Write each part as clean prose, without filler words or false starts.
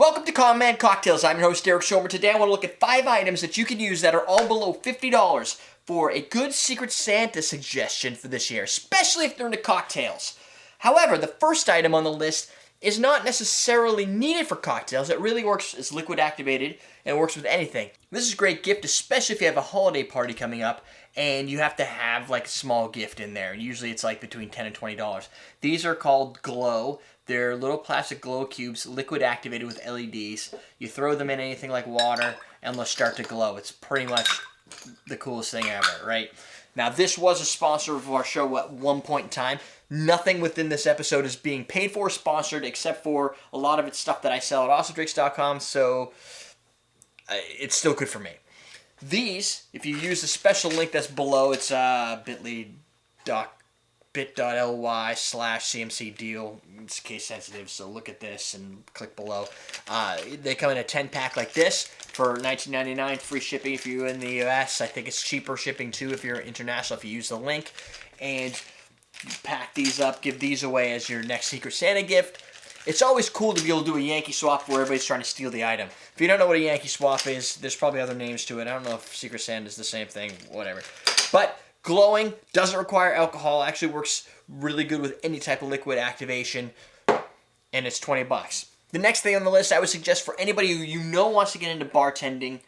Welcome to Common Man Cocktails. I'm your host, Derrick Schommer. Today I want to look at 5 items that you can use that are all below $50 for a good Secret Santa suggestion for this year, especially if they're into cocktails. However, the first item on the list is not necessarily needed for cocktails. It really works as liquid activated and it works with anything. This is a great gift, especially if you have a holiday party coming up and you have to have like a small gift in there. Usually it's like between $10 and $20. These are called GLO. They're little plastic GLO Cubes, liquid activated with LEDs. You throw them in anything like water and they'll start to glow. It's pretty much the coolest thing ever, right? Now, this was a sponsor of our show at one point in time. Nothing within this episode is being paid for or sponsored, except for a lot of it's stuff that I sell at awesomedrinks.com, so it's still good for me. These, if you use the special link that's below, it's bit.ly/CMC deal. It's case sensitive, so look at this and click below. They come in a 10-pack like this for $19.99, free shipping if you're in the US. I think it's cheaper shipping too if you're international if you use the link. And you pack these up, give these away as your next Secret Santa gift. It's always cool to be able to do a Yankee Swap where everybody's trying to steal the item. If you don't know what a Yankee Swap is, there's probably other names to it. I don't know if Secret Santa is the same thing, whatever. But glowing, doesn't require alcohol, actually works really good with any type of liquid activation, and it's 20 bucks. The next thing on the list I would suggest for anybody who you know wants to get into bartending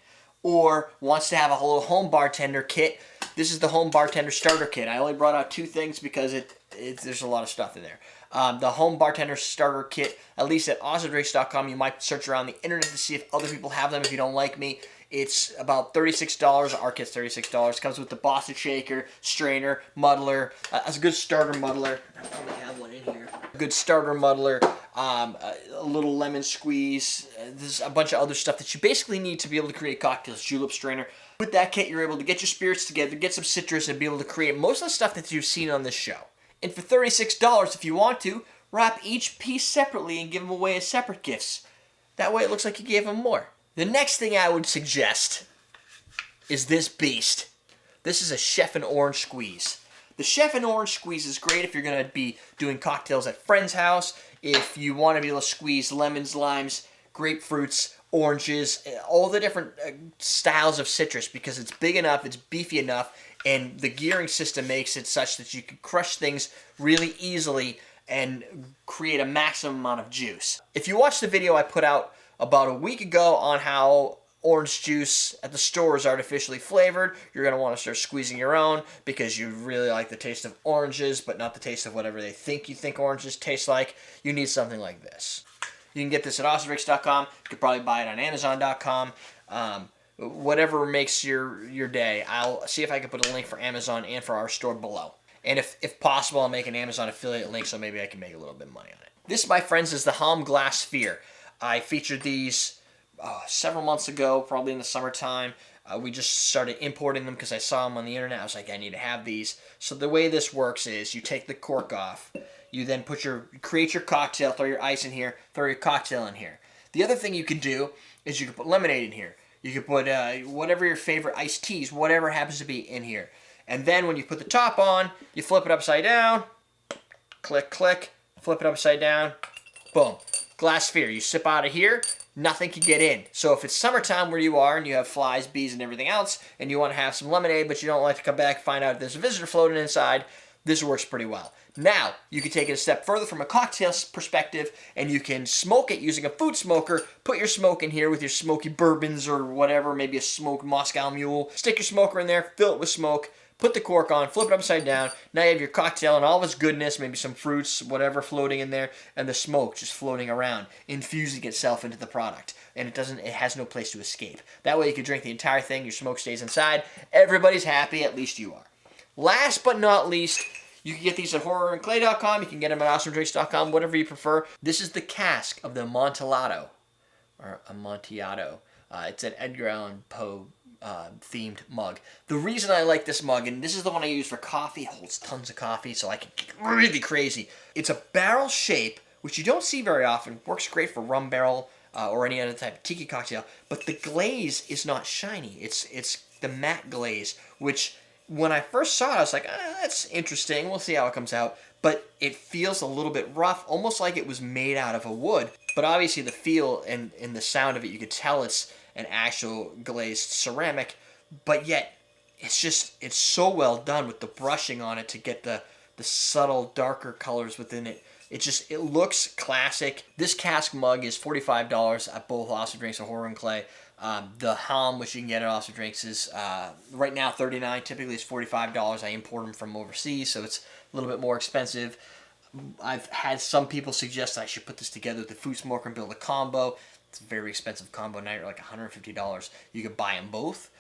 or wants to have a little home bartender kit, this is the home bartender starter kit. I only brought out 2 things because there's a lot of stuff in there. The home bartender starter kit, at least at awesomedrinks.com, you might search around the internet to see if other people have them if you don't like me. It's about $36. Our kit's $36. Comes with the Boston shaker, strainer, muddler. It's a good starter muddler. I probably have one in here. A good starter muddler. A little lemon squeeze. There's a bunch of other stuff that you basically need to be able to create cocktails. Julep strainer. With that kit, you're able to get your spirits together, get some citrus, and be able to create most of the stuff that you've seen on this show. And for $36, if you want to, wrap each piece separately and give them away as separate gifts. That way it looks like you gave them more. The next thing I would suggest is this beast. This is a Chef and Orange Squeeze. The Chef and Orange Squeeze is great if you're going to be doing cocktails at friend's house, if you want to be able to squeeze lemons, limes, grapefruits, oranges, all the different styles of citrus, because it's big enough, it's beefy enough, and the gearing system makes it such that you can crush things really easily and create a maximum amount of juice. If you watch the video I put out about a week ago on how orange juice at the store is artificially flavored, you're going to want to start squeezing your own because you really like the taste of oranges, but not the taste of whatever they think you think oranges taste like. You need something like this. You can get this at awesomedrinks.com. You could probably buy it on amazon.com. Whatever makes your day. I'll see if I can put a link for Amazon and for our store below. And if possible, I'll make an Amazon affiliate link so maybe I can make a little bit of money on it. This, my friends, is the HALM Glass Sphere. I featured these several months ago, probably in the summertime. We just started importing them because I saw them on the internet. I was like, I need to have these. So the way this works is you take the cork off. You then create your cocktail, throw your ice in here, throw your cocktail in here. The other thing you can do is you can put lemonade in here. You can put whatever your favorite iced teas, whatever happens to be in here. And then when you put the top on, you flip it upside down, click, click, flip it upside down, boom. Glass sphere. You sip out of here, nothing can get in. So if it's summertime where you are and you have flies, bees, and everything else, and you want to have some lemonade, but you don't like to come back and find out there's a visitor floating inside, this works pretty well. Now, you can take it a step further from a cocktail perspective, and you can smoke it using a food smoker. Put your smoke in here with your smoky bourbons or whatever, maybe a smoked Moscow Mule. Stick your smoker in there, fill it with smoke, put the cork on, flip it upside down. Now you have your cocktail and all of its goodness, maybe some fruits, whatever floating in there, and the smoke just floating around, infusing itself into the product. And it has no place to escape. That way you can drink the entire thing, your smoke stays inside. Everybody's happy, at least you are. Last but not least, you can get these at horrorandclay.com. You can get them at awesomedrinks.com, whatever you prefer. This is the Cask of the Amontillado, or Amontillado. It's an Edgar Allan Poe themed mug. The reason I like this mug, and this is the one I use for coffee, it holds tons of coffee, so I can get really crazy. It's a barrel shape, which you don't see very often. Works great for rum barrel or any other type of tiki cocktail, but the glaze is not shiny. It's the matte glaze, which when I first saw it, I was like, that's interesting. We'll see how it comes out. But it feels a little bit rough, almost like it was made out of a wood. But obviously the feel and the sound of it, you could tell it's an actual glazed ceramic, but yet it's so well done with the brushing on it to get the subtle darker colors within it. It looks classic. This Cask mug is $45 at both Awesome Drinks and Horror and Clay. The HALM, which you can get at Awesome Drinks, is right now $39. Typically it's $45. I import them from overseas, so it's a little bit more expensive. I've had some people suggest I should put this together with the Food Smoker and build a combo. It's a very expensive combo night, like $150. You could buy them both.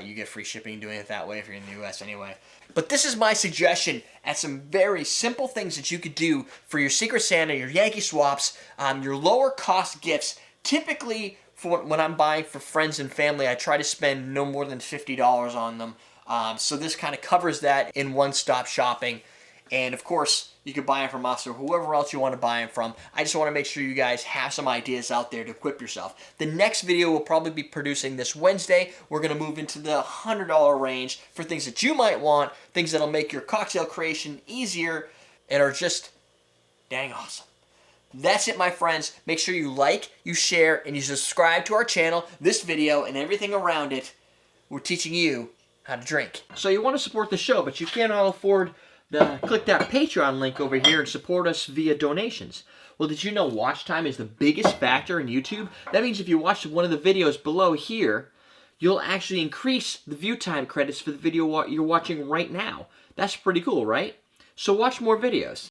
You get free shipping doing it that way if you're in the U.S. anyway. But this is my suggestion at some very simple things that you could do for your Secret Santa, your Yankee Swaps, your lower cost gifts. Typically, for when I'm buying for friends and family, I try to spend no more than $50 on them. So this kind of covers that in one-stop shopping. And of course, you can buy them from us or whoever else you want to buy them from. I just want to make sure you guys have some ideas out there to equip yourself. The next video we'll probably be producing this Wednesday. We're going to move into the $100 range for things that you might want, things that'll make your cocktail creation easier and are just dang awesome. That's it, my friends. Make sure you like, you share, and you subscribe to our channel, this video, and everything around it. We're teaching you how to drink. So you want to support the show, but you can't all afford click that Patreon link over here and support us via donations. Well, did you know watch time is the biggest factor in YouTube? That means if you watch one of the videos below here, you'll actually increase the view time credits for the video you're watching right now. That's pretty cool, right? So watch more videos.